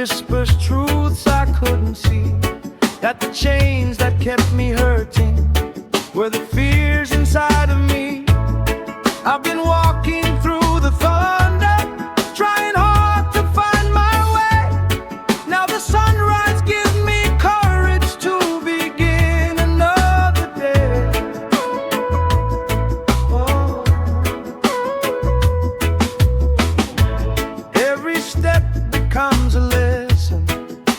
whispers truths I couldn't see, that the chains that kept me hurting were the fears inside of me. I've been walking through the thunder, trying hard to find my way. Now the sunrise gives me courage to begin another day. Oh. Every step becomes a lesson,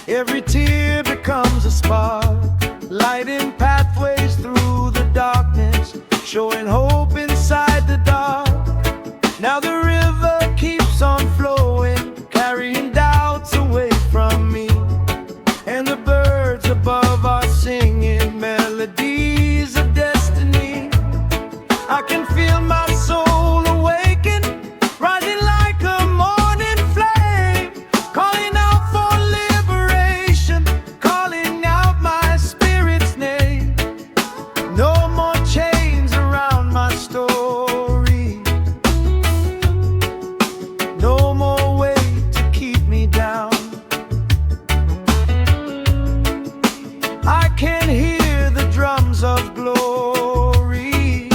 every tear becomes a spark, lighting pathways through the darkness, showing hope inside the dark. Now the river keeps on flowing, carrying doubts away from me, and the birds above are singing melodies of destiny. I can feel my soul awaken, rising like a morning flame, calling out for liberation, calling out my spirit's name. No more chains around my story, no more weight to keep me down. I can hear the drums of glory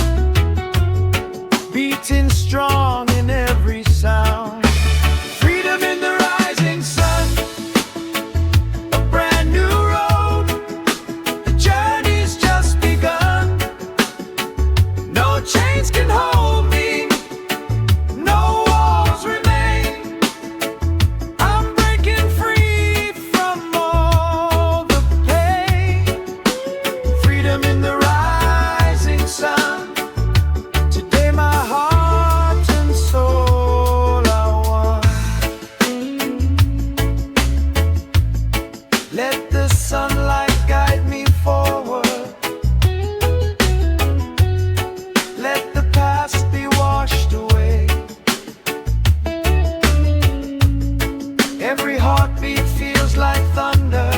beating strong in every sound. Freedom in the rising sun, a brand new road. The journey's just begun. No chains can hold me, no walls remain. I'm breaking free from all the pain. Freedom in the rising sun. Today my heart and soul are one. Let the sunlight guide me forward. Let the past be washed away. Every heartbeat feels like thunder.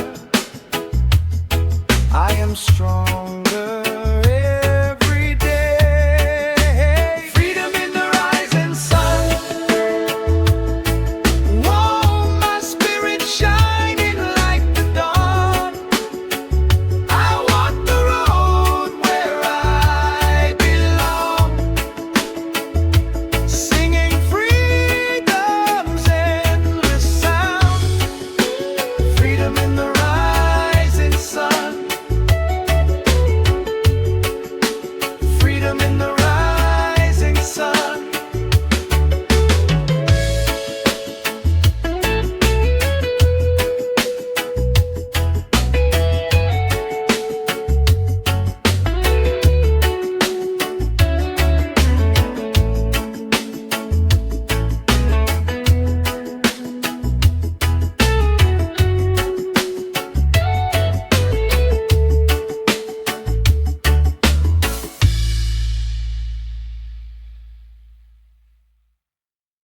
I am stronger.